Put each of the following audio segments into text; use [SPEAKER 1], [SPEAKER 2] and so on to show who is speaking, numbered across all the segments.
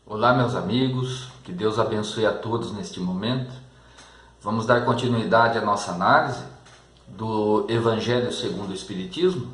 [SPEAKER 1] Olá, meus amigos, que Deus abençoe a todos neste momento. Vamos dar continuidade à nossa análise do Evangelho segundo o Espiritismo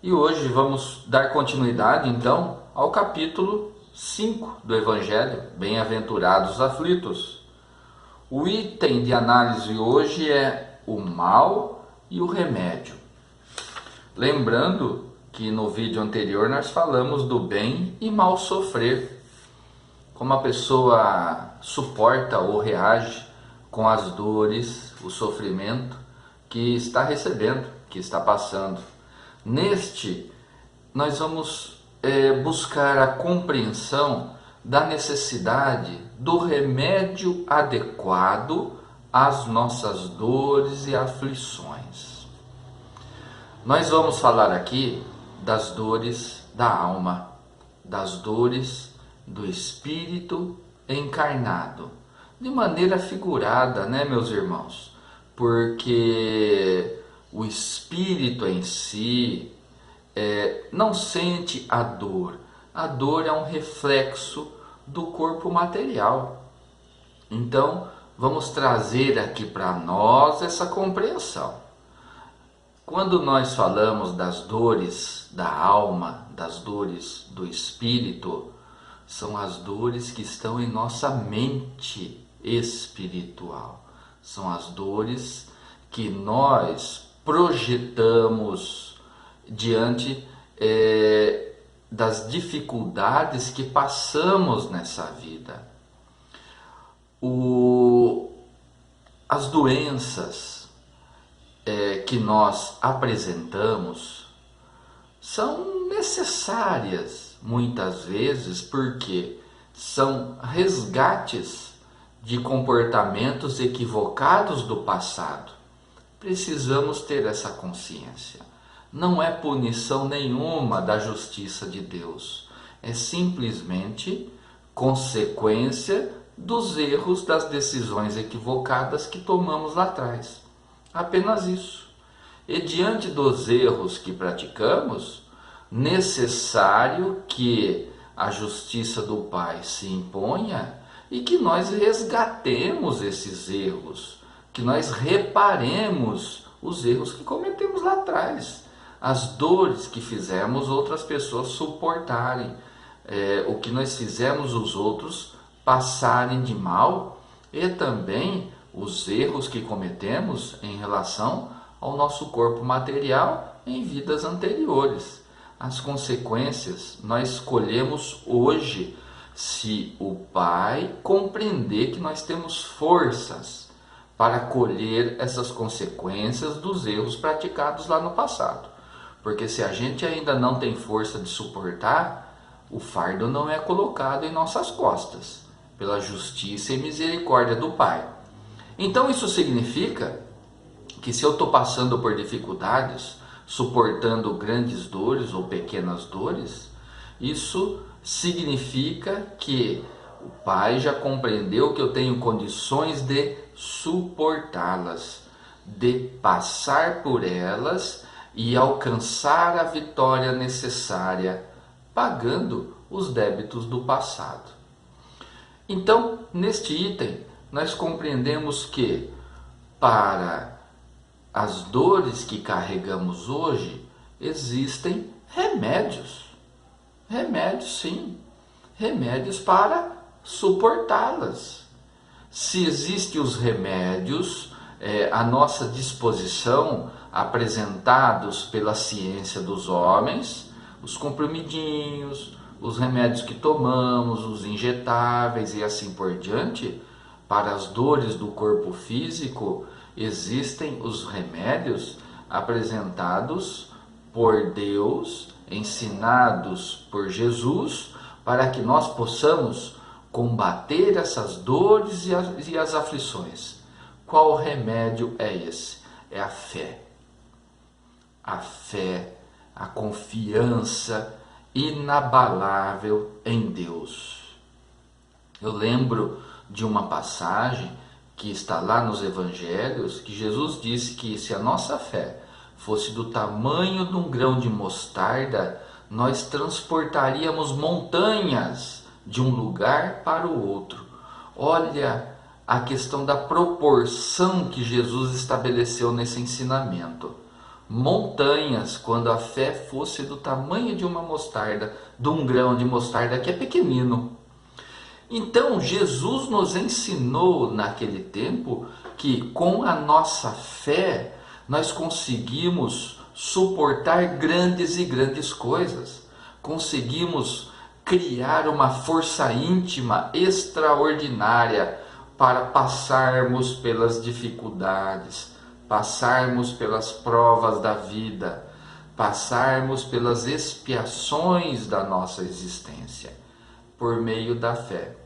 [SPEAKER 1] e hoje vamos dar continuidade então ao capítulo 5 do Evangelho, Bem-aventurados os aflitos. O item de análise hoje é o mal e o remédio. Lembrando que no vídeo anterior nós falamos do bem e mal sofrer. Como a pessoa suporta ou reage com as dores, o sofrimento que está recebendo, que está passando. Neste, nós vamos buscar a compreensão da necessidade do remédio adequado às nossas dores e aflições. Nós vamos falar aqui das dores da alma, das dores do espírito encarnado, de maneira figurada, né, meus irmãos? Porque o espírito em si não sente a dor. A dor é um reflexo do corpo material. Então, vamos trazer aqui para nós essa compreensão. Quando nós falamos das dores da alma, das dores do espírito, são as dores que estão em nossa mente espiritual. São as dores que nós projetamos diante das dificuldades que passamos nessa vida. As doenças que nós apresentamos são necessárias muitas vezes porque são resgates de comportamentos equivocados do passado. Precisamos ter essa consciência. Não é punição nenhuma da justiça de Deus. É simplesmente consequência dos erros, das decisões equivocadas que tomamos lá atrás. Apenas isso. E diante dos erros que praticamos, necessário que a justiça do Pai se imponha e que nós resgatemos esses erros, que nós reparemos os erros que cometemos lá atrás, as dores que fizemos outras pessoas suportarem, o que nós fizemos os outros passarem de mal e também os erros que cometemos em relação ao nosso corpo material em vidas anteriores. As consequências nós escolhemos hoje, se o Pai compreender que nós temos forças para colher essas consequências dos erros praticados lá no passado. Porque se a gente ainda não tem força de suportar, o fardo não é colocado em nossas costas, pela justiça e misericórdia do Pai. Então isso significa que se eu estou passando por dificuldades, suportando grandes dores ou pequenas dores, isso significa que o Pai já compreendeu que eu tenho condições de suportá-las, de passar por elas e alcançar a vitória necessária, pagando os débitos do passado. Então, neste item, nós compreendemos que para as dores que carregamos hoje, existem remédios. Remédios, sim. Remédios para suportá-las. Se existem os remédios à nossa disposição, apresentados pela ciência dos homens, os comprimidinhos, os remédios que tomamos, os injetáveis e assim por diante, para as dores do corpo físico, existem os remédios apresentados por Deus, ensinados por Jesus, para que nós possamos combater essas dores e as aflições. Qual remédio é esse? É a fé. A fé, a confiança inabalável em Deus. Eu lembro de uma passagem que está lá nos evangelhos, que Jesus disse que se a nossa fé fosse do tamanho de um grão de mostarda, nós transportaríamos montanhas de um lugar para o outro. Olha a questão da proporção que Jesus estabeleceu nesse ensinamento. Montanhas, quando a fé fosse do tamanho de uma mostarda, de um grão de mostarda que é pequenino. Então Jesus nos ensinou naquele tempo que com a nossa fé nós conseguimos suportar grandes e grandes coisas. Conseguimos criar uma força íntima extraordinária para passarmos pelas dificuldades, passarmos pelas provas da vida, passarmos pelas expiações da nossa existência, por meio da fé.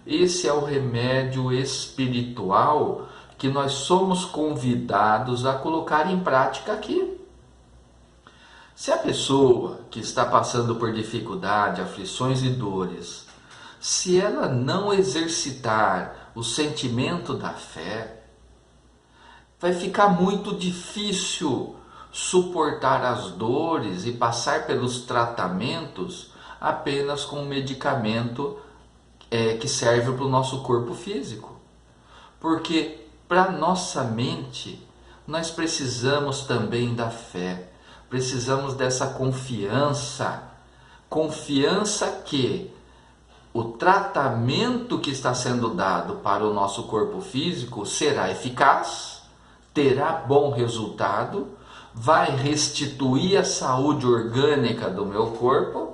[SPEAKER 1] Esse é o remédio espiritual que nós somos convidados a colocar em prática aqui. Se a pessoa que está passando por dificuldade, aflições e dores, se ela não exercitar o sentimento da fé, vai ficar muito difícil suportar as dores e passar pelos tratamentos apenas com um medicamento que serve para o nosso corpo físico. Porque para nossa mente, nós precisamos também da fé. Precisamos dessa confiança que o tratamento que está sendo dado para o nosso corpo físico será eficaz, terá bom resultado, vai restituir a saúde orgânica do meu corpo,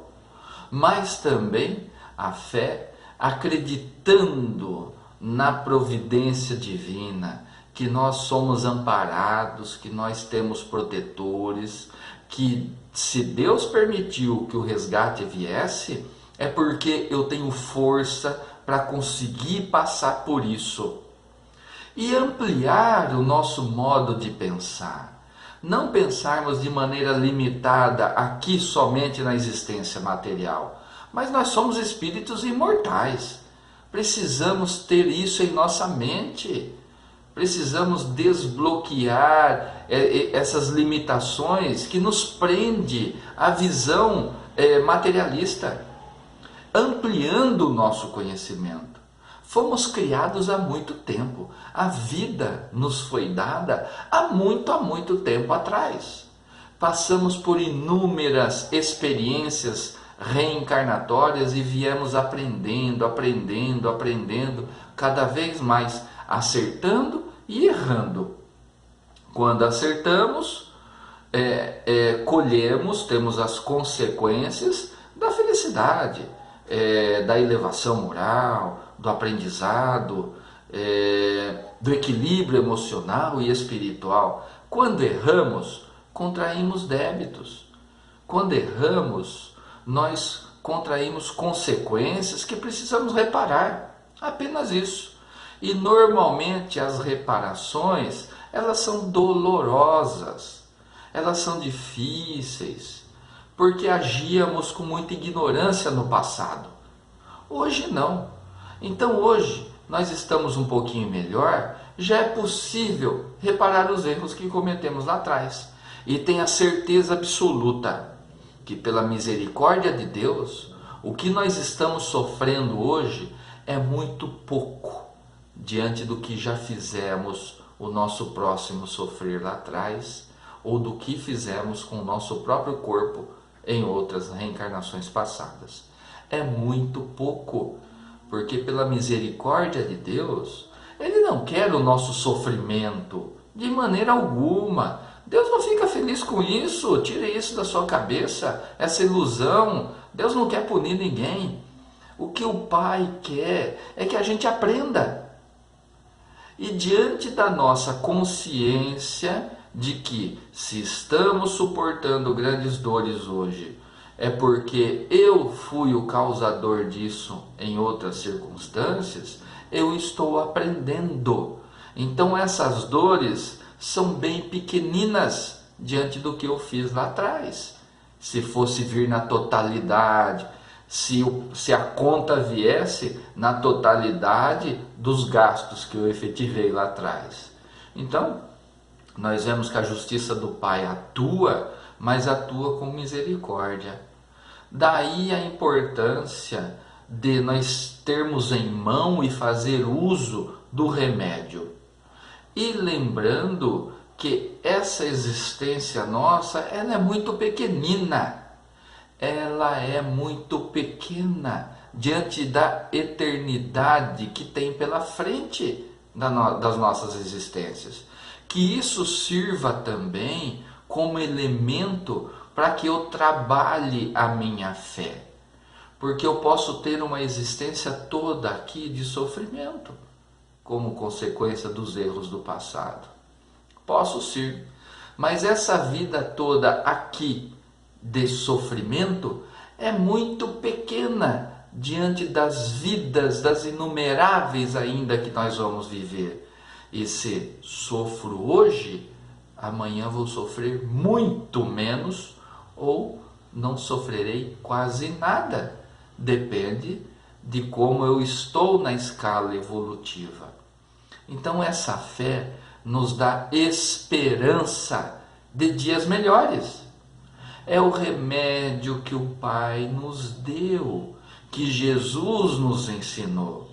[SPEAKER 1] mas também a fé acreditando na providência divina, que nós somos amparados, que nós temos protetores, que se Deus permitiu que o resgate viesse, é porque eu tenho força para conseguir passar por isso. E ampliar o nosso modo de pensar. Não pensarmos de maneira limitada aqui somente na existência material, mas nós somos espíritos imortais. Precisamos ter isso em nossa mente. Precisamos desbloquear essas limitações que nos prende à visão materialista, ampliando o nosso conhecimento. Fomos criados há muito tempo. A vida nos foi dada há muito tempo atrás. Passamos por inúmeras experiências reencarnatórias e viemos aprendendo, cada vez mais, acertando e errando. Quando acertamos, colhemos, temos as consequências da felicidade, da elevação moral, do aprendizado, do equilíbrio emocional e espiritual. Quando erramos, contraímos débitos. Quando erramos, nós contraímos consequências que precisamos reparar. Apenas isso. E normalmente as reparações, elas são dolorosas, elas são difíceis, porque agíamos com muita ignorância no passado. Hoje não. Então hoje nós estamos um pouquinho melhor, já é possível reparar os erros que cometemos lá atrás. E tenha certeza absoluta que pela misericórdia de Deus, o que nós estamos sofrendo hoje é muito pouco diante do que já fizemos o nosso próximo sofrer lá atrás, ou do que fizemos com o nosso próprio corpo em outras reencarnações passadas. É muito pouco, porque pela misericórdia de Deus, Ele não quer o nosso sofrimento de maneira alguma. Deus não fica feliz com isso, tire isso da sua cabeça, essa ilusão. Deus não quer punir ninguém. O que o Pai quer é que a gente aprenda. E diante da nossa consciência de que se estamos suportando grandes dores hoje, é porque eu fui o causador disso em outras circunstâncias, eu estou aprendendo. Então essas dores são bem pequeninas diante do que eu fiz lá atrás. Se fosse vir na totalidade, se a conta viesse na totalidade dos gastos que eu efetivei lá atrás. Então, nós vemos que a justiça do Pai atua, mas atua com misericórdia. Daí a importância de nós termos em mão e fazer uso do remédio. E lembrando que essa existência nossa, ela é muito pequenina. Ela é muito pequena diante da eternidade que tem pela frente das nossas existências. Que isso sirva também como elemento para que eu trabalhe a minha fé. Porque eu posso ter uma existência toda aqui de sofrimento, como consequência dos erros do passado. Posso sim, mas essa vida toda aqui de sofrimento é muito pequena diante das vidas, das inumeráveis ainda que nós vamos viver. E se sofro hoje, amanhã vou sofrer muito menos ou não sofrerei quase nada. Depende de como eu estou na escala evolutiva. Então essa fé nos dá esperança de dias melhores. É o remédio que o Pai nos deu, que Jesus nos ensinou,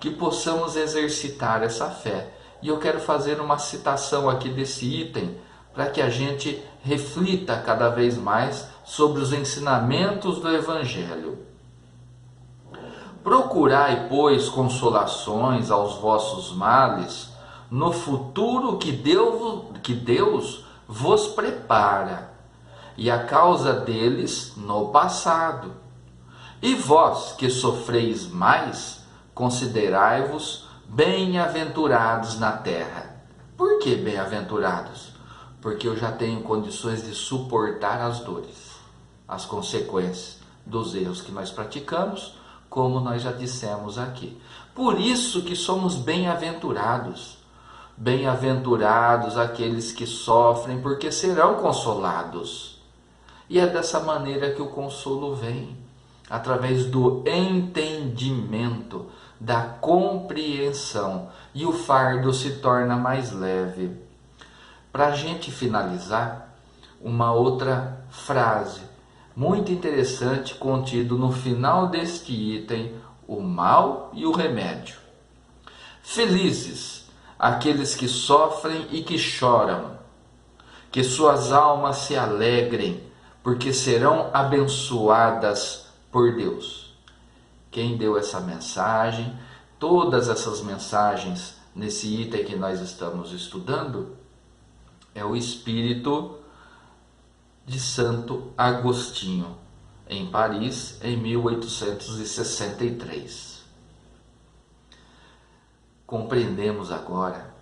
[SPEAKER 1] que possamos exercitar essa fé. E eu quero fazer uma citação aqui desse item, para que a gente reflita cada vez mais sobre os ensinamentos do Evangelho. Procurai, pois, consolações aos vossos males, no futuro que Deus vos prepara, e a causa deles no passado. E vós que sofreis mais, considerai-vos bem-aventurados na terra. Por que bem-aventurados? Porque eu já tenho condições de suportar as dores, as consequências dos erros que nós praticamos, como nós já dissemos aqui. Por isso que somos bem-aventurados. Bem-aventurados aqueles que sofrem, porque serão consolados. E é dessa maneira que o consolo vem, através do entendimento, da compreensão, e o fardo se torna mais leve. Para a gente finalizar, uma outra frase muito interessante contido no final deste item, o mal e o remédio. Felizes aqueles que sofrem e que choram, que suas almas se alegrem, porque serão abençoadas por Deus. Quem deu essa mensagem, todas essas mensagens nesse item que nós estamos estudando, é o espírito de Santo Agostinho, em Paris, em 1863. Compreendemos agora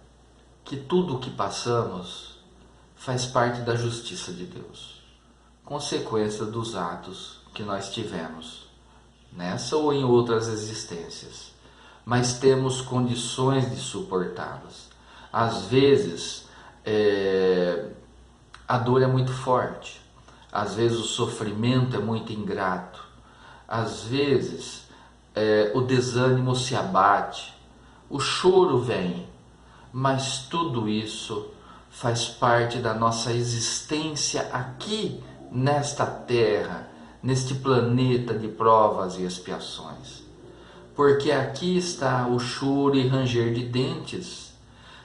[SPEAKER 1] que tudo o que passamos faz parte da justiça de Deus, consequência dos atos que nós tivemos, nessa ou em outras existências, mas temos condições de suportá-las. Às vezes, a dor é muito forte, às vezes o sofrimento é muito ingrato, às vezes o desânimo se abate, o choro vem, mas tudo isso faz parte da nossa existência aqui nesta terra, neste planeta de provas e expiações. Porque aqui está o choro e ranger de dentes.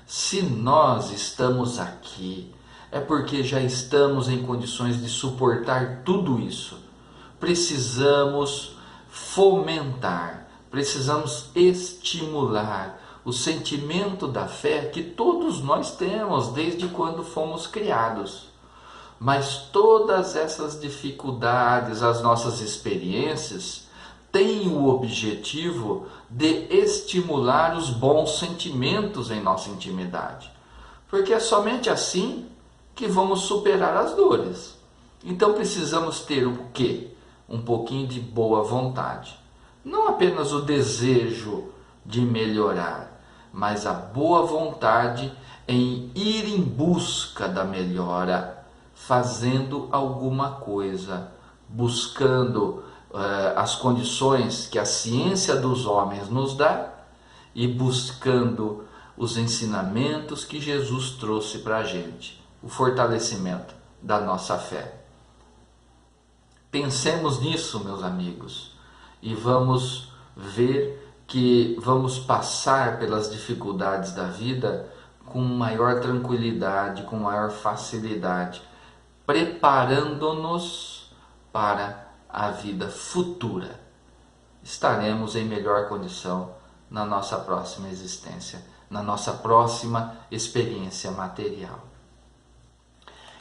[SPEAKER 1] Se nós estamos aqui, é porque já estamos em condições de suportar tudo isso. Precisamos fomentar, precisamos estimular o sentimento da fé que todos nós temos desde quando fomos criados. Mas todas essas dificuldades, as nossas experiências, têm o objetivo de estimular os bons sentimentos em nossa intimidade. Porque é somente assim que vamos superar as dores. Então precisamos ter o quê? Um pouquinho de boa vontade. Não apenas o desejo de melhorar, mas a boa vontade em ir em busca da melhora, fazendo alguma coisa, buscando as condições que a ciência dos homens nos dá e buscando os ensinamentos que Jesus trouxe para a gente, o fortalecimento da nossa fé. Pensemos nisso, meus amigos, e vamos ver que vamos passar pelas dificuldades da vida com maior tranquilidade, com maior facilidade, preparando-nos para a vida futura. Estaremos em melhor condição na nossa próxima existência, na nossa próxima experiência material.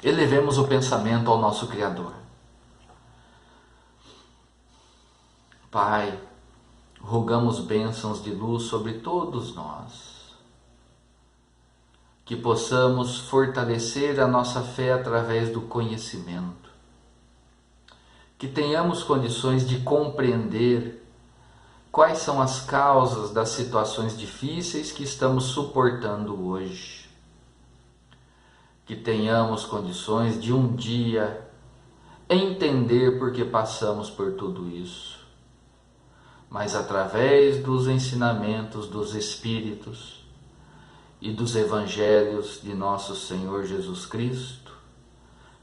[SPEAKER 1] Elevemos o pensamento ao nosso Criador. Pai, rogamos bênçãos de luz sobre todos nós, que possamos fortalecer a nossa fé através do conhecimento, que tenhamos condições de compreender quais são as causas das situações difíceis que estamos suportando hoje, que tenhamos condições de um dia entender por que passamos por tudo isso, mas através dos ensinamentos dos Espíritos e dos Evangelhos de nosso Senhor Jesus Cristo,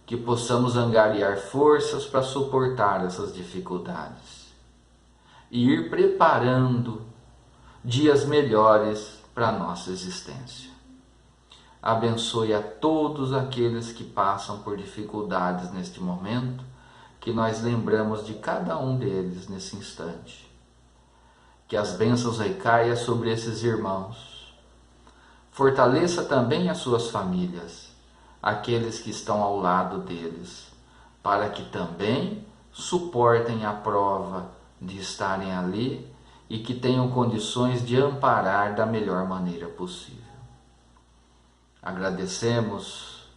[SPEAKER 1] que possamos angariar forças para suportar essas dificuldades e ir preparando dias melhores para a nossa existência. Abençoe a todos aqueles que passam por dificuldades neste momento, que nós lembramos de cada um deles nesse instante. Que as bênçãos recaiam sobre esses irmãos. Fortaleça também as suas famílias, aqueles que estão ao lado deles, para que também suportem a prova de estarem ali e que tenham condições de amparar da melhor maneira possível. Agradecemos,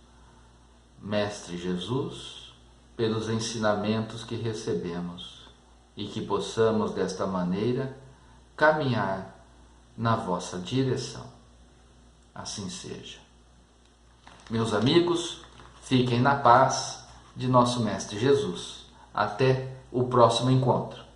[SPEAKER 1] Mestre Jesus, pelos ensinamentos que recebemos e que possamos desta maneira caminhar na vossa direção. Assim seja. Meus amigos, fiquem na paz de nosso Mestre Jesus. Até o próximo encontro.